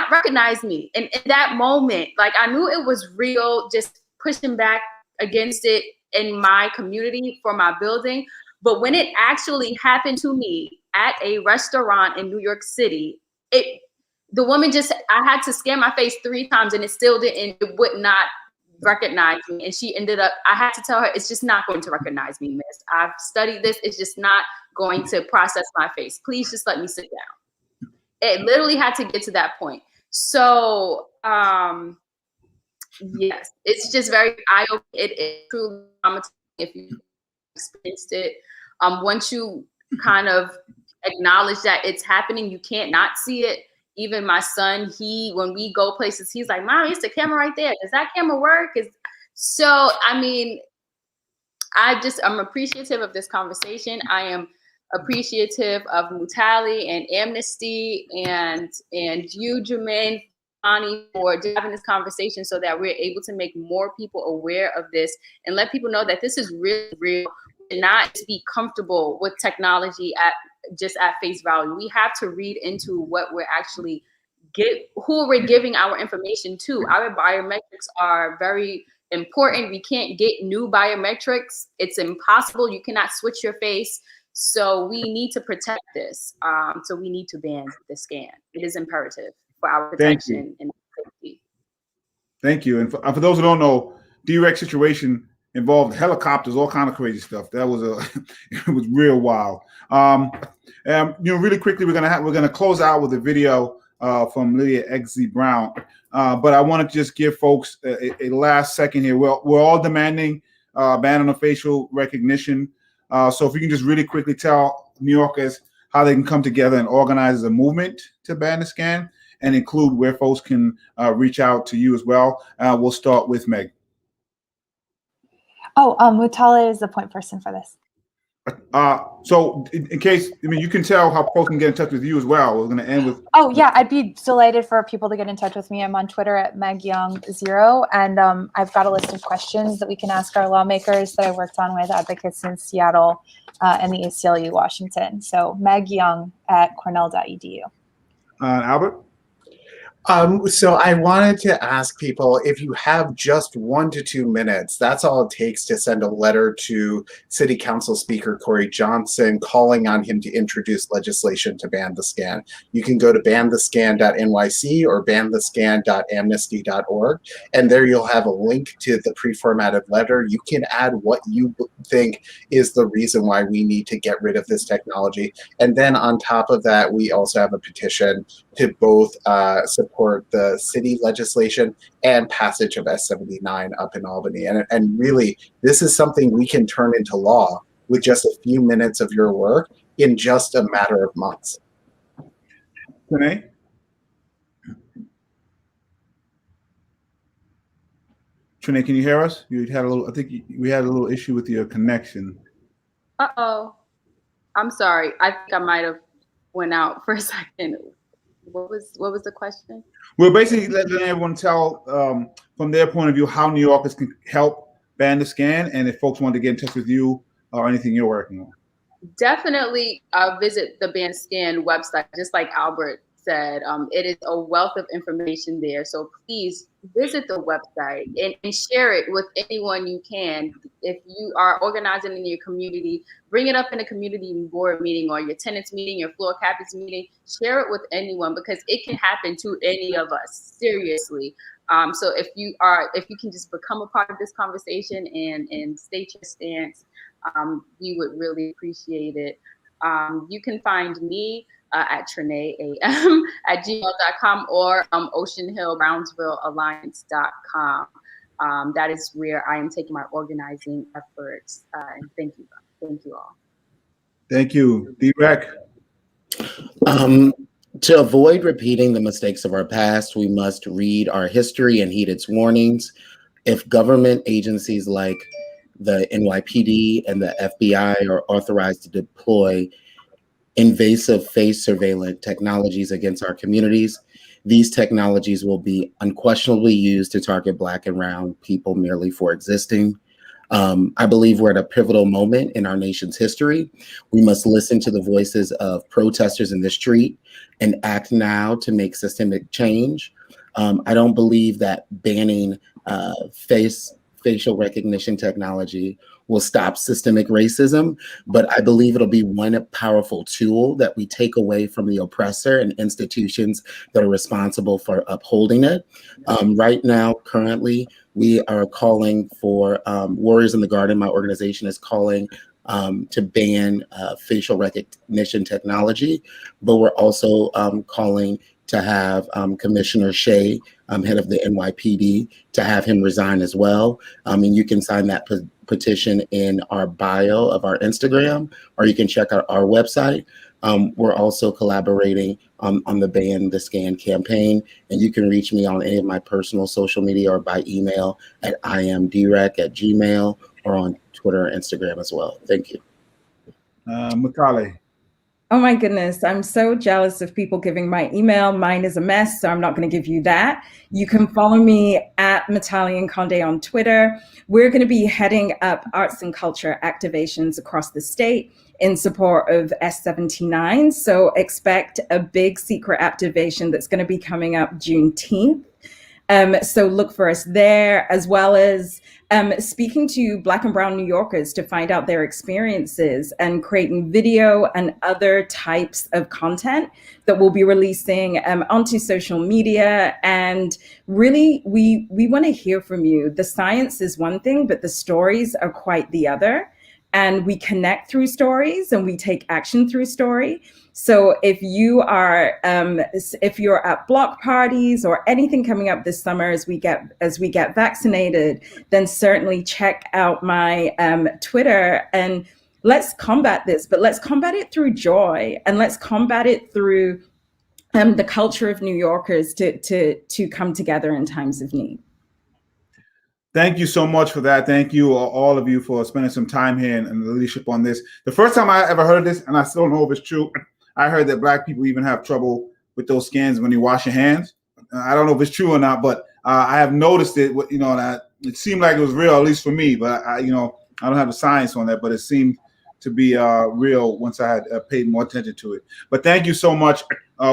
S8: recognize me. And in that moment, like I knew it was real, just pushing back against it in my community for my building. But when it actually happened to me at a restaurant in New York City, the woman I had to scan my face 3 times and it would not recognize me. And she ended up, I had to tell her, it's just not going to recognize me, miss. I've studied this. It's just not going to process my face. Please just let me sit down. It literally had to get to that point. So, yes, it's just very eye-opening. It truly traumatizing if you experienced it. Once you kind of acknowledge that it's happening, you can't not see it. Even my son, when we go places, he's like, Mom, it's the camera right there. Does that camera work? So, I mean, I'm appreciative of this conversation. I am appreciative of Mutali and Amnesty and you, Jermaine, Ani, for having this conversation so that we're able to make more people aware of this and let people know that this is really real. Not just be comfortable with technology at face value. We have to read into what we're actually who we're giving our information to. Our biometrics are very important. We can't get new biometrics. It's impossible. You cannot switch your face. So we need to protect this. So we need to ban the scan. It is imperative for our protection and safety.
S1: Thank you. And for those who don't know, D-Rex situation involved helicopters, all kind of crazy stuff. That was it was real wild. Really quickly, we're gonna close out with a video from Lydia XZ Brown. But I want to just give folks a last second here. We're all demanding ban on facial recognition. So if you can just really quickly tell New Yorkers how they can come together and organize as a movement to ban the scan, and include where folks can reach out to you as well. We'll start with Meg.
S9: Oh, Mutale is the point person for this.
S1: So in case, I mean, you can tell how folks can get in touch with you as well. We're going to end with.
S9: Oh yeah, I'd be delighted for people to get in touch with me. I'm on Twitter at megyoung0, and I've got a list of questions that we can ask our lawmakers that I worked on with advocates in Seattle and the ACLU Washington. So megyoung@cornell.edu.
S1: Albert?
S10: So I wanted to ask people, if you have just 1 to 2 minutes, that's all it takes to send a letter to City Council Speaker Corey Johnson calling on him to introduce legislation to ban the scan. You can go to banthescan.nyc or banthescan.amnesty.org, and there you'll have a link to the pre-formatted letter. You can add what you think is the reason why we need to get rid of this technology. And then on top of that, we also have a petition to both support the city legislation and passage of S79 up in Albany. And really, this is something we can turn into law with just a few minutes of your work in just a matter of months.
S1: Renee? Trinae, can you hear us? You had a little, I think we had a little issue with your connection.
S8: Uh-oh. I'm sorry. I think I might have went out for a second. What was the question?
S1: We're basically letting everyone tell from their point of view how New Yorkers can help ban the scan, and if folks want to get in touch with you or anything you're working on.
S8: Definitely visit the Ban Scan website, just like Albert said. It is a wealth of information there. So please visit the website and share it with anyone you can. If you are organizing in your community, bring it up in a community board meeting or your tenants meeting, your floor captains meeting. Share it with anyone, because it can happen to any of us, seriously. So if you can just become a part of this conversation and state your stance, we would really appreciate it. You can find me at TrinaeAM at gmail.com or OceanHill-BrownsvilleAlliance.com. That is where I am taking my organizing efforts. And thank you all.
S1: Thank you. D-Rec.
S7: To avoid repeating the mistakes of our past, we must read our history and heed its warnings. If government agencies like the NYPD and the FBI are authorized to deploy invasive face surveillance technologies against our communities, these technologies will be unquestionably used to target Black and brown people merely for existing. I believe we're at a pivotal moment in our nation's history. We must listen to the voices of protesters in the street and act now to make systemic change. I don't believe that banning facial recognition technology will stop systemic racism, but I believe it'll be one powerful tool that we take away from the oppressor and institutions that are responsible for upholding it. Right now, currently, we are calling for Warriors in the Garden. My organization is calling to ban facial recognition technology, but we're also calling to have Commissioner Shea, head of the NYPD, to have him resign as well. And you can sign that petition in our bio of our Instagram, or you can check out our website. We're also collaborating on the Ban the Scan campaign, and you can reach me on any of my personal social media or by email at imdrac@gmail or on Twitter or Instagram as well. Thank you.
S1: Makale.
S4: Oh my goodness, I'm so jealous of people giving my email. Mine is a mess, so I'm not going to give you that. You can follow me at Metalian Conde on Twitter. We're going to be heading up arts and culture activations across the state in support of S79. So expect a big secret activation that's going to be coming up Juneteenth. So look for us there, as well as speaking to Black and brown New Yorkers to find out their experiences and creating video and other types of content that we'll be releasing onto social media. And really, we want to hear from you. The science is one thing, but the stories are quite the other. And we connect through stories and we take action through story. So if you are, if you're at block parties or anything coming up this summer as we get vaccinated, then certainly check out my Twitter and let's combat this. But let's combat it through joy, and let's combat it through the culture of New Yorkers to come together in times of need.
S1: Thank you so much for that. Thank you, all of you, for spending some time here and the leadership on this. The first time I ever heard this, and I still don't know if it's true, I heard that Black people even have trouble with those scans when you wash your hands. I don't know if it's true or not, but I have noticed it. You know, and it seemed like it was real, at least for me. But I don't have the science on that, but it seemed to be real once I had paid more attention to it. But thank you so much.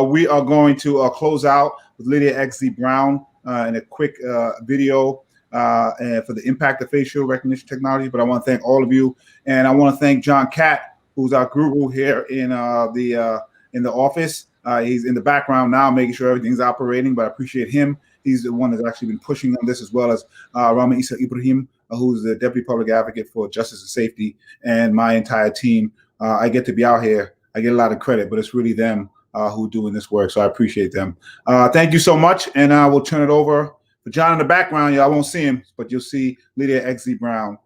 S1: We are going to close out with Lydia XZ Brown in a quick video. And for the impact of facial recognition technology. But I want to thank all of you, and I want to thank John Catt, who's our guru here in the office. He's in the background now, making sure everything's operating. But I appreciate him. He's the one that's actually been pushing on this, as well as Rama Isa Ibrahim, who's the Deputy Public Advocate for Justice and Safety, and my entire team. I get to be out here. I get a lot of credit, but it's really them who are doing this work. So I appreciate them. Thank you so much, and I will turn it over. For John in the background, y'all won't see him, but you'll see Lydia XZ Brown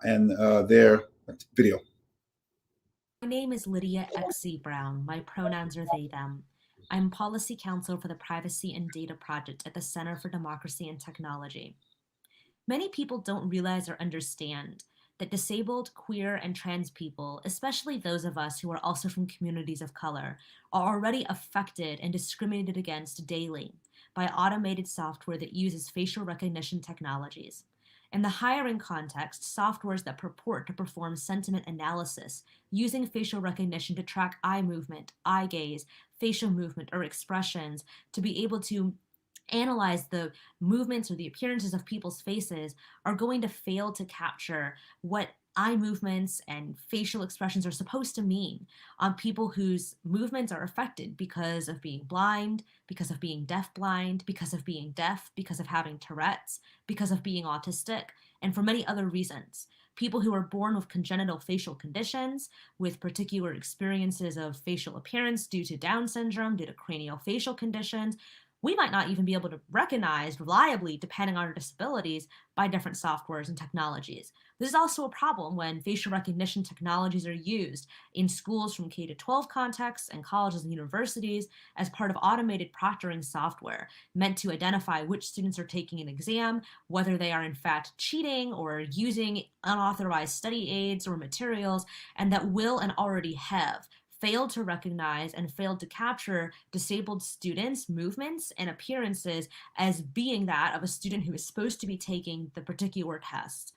S1: and their video.
S11: My name is Lydia XZ Brown. My pronouns are they, them. I'm Policy Counsel for the Privacy and Data Project at the Center for Democracy and Technology. Many people don't realize or understand that disabled, queer, and trans people, especially those of us who are also from communities of color, are already affected and discriminated against daily by automated software that uses facial recognition technologies. In the hiring context, softwares that purport to perform sentiment analysis using facial recognition to track eye movement, eye gaze, facial movement, or expressions to be able to analyze the movements or the appearances of people's faces are going to fail to capture what eye movements and facial expressions are supposed to mean on people whose movements are affected because of being blind, because of being deafblind, because of being deaf, because of having Tourette's, because of being autistic, and for many other reasons. People who are born with congenital facial conditions, with particular experiences of facial appearance due to Down syndrome, due to craniofacial conditions, we might not even be able to recognize reliably, depending on our disabilities, by different softwares and technologies. This is also a problem when facial recognition technologies are used in schools from K-12 contexts and colleges and universities as part of automated proctoring software meant to identify which students are taking an exam, whether they are in fact cheating or using unauthorized study aids or materials, and that will and already have failed to recognize and failed to capture disabled students' movements and appearances as being that of a student who is supposed to be taking the particular test.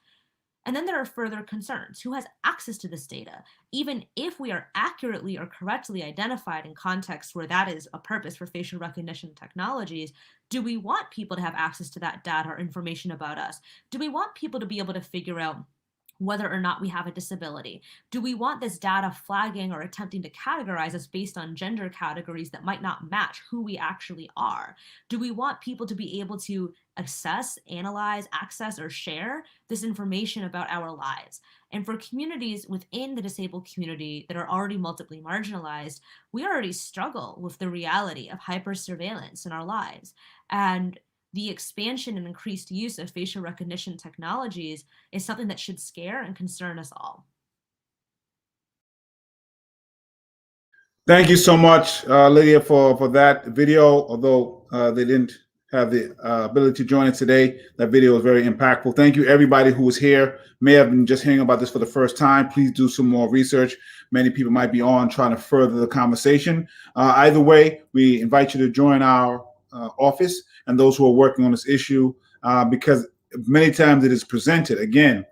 S11: And then there are further concerns. Who has access to this data? Even if we are accurately or correctly identified in contexts where that is a purpose for facial recognition technologies, do we want people to have access to that data or information about us? Do we want people to be able to figure out whether or not we have a disability? Do we want this data flagging or attempting to categorize us based on gender categories that might not match who we actually are? Do we want people to be able to assess, analyze, access, or share this information about our lives? And for communities within the disabled community that are already multiply marginalized, we already struggle with the reality of hyper-surveillance in our lives. And the expansion and increased use of facial recognition technologies is something that should scare and concern us all.
S1: Thank you so much, Lydia, for that video. Although they didn't have the ability to join us today, that video was very impactful. Thank you, everybody who was here. May have been just hearing about this for the first time. Please do some more research. Many people might be on trying to further the conversation. Either way, we invite you to join our office and those who are working on this issue, because many times it is presented, again,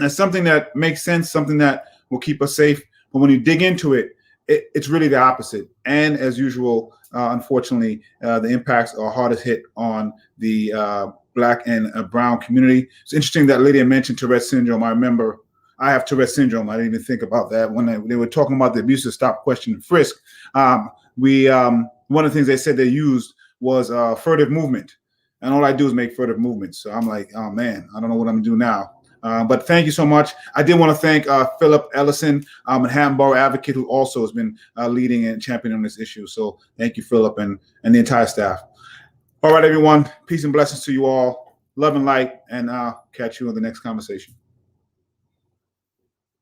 S1: as something that makes sense, something that will keep us safe. But when you dig into it, it's really the opposite. And as usual, unfortunately, the impacts are hardest hit on the Black and brown community. It's interesting that Lydia mentioned Tourette's syndrome. I remember I have Tourette's syndrome. I didn't even think about that when they were talking about the abuse of stop, question, and frisk. One of the things they said they used was furtive movement. And all I do is make furtive movements. So I'm like, oh man, I don't know what I'm gonna do now. But thank you so much. I did want to thank Philip Ellison, a Manhattan Borough advocate who also has been leading and championing on this issue. So thank you, Philip, and the entire staff. All right, everyone. Peace and blessings to you all. Love and light, and I'll catch you in the next conversation.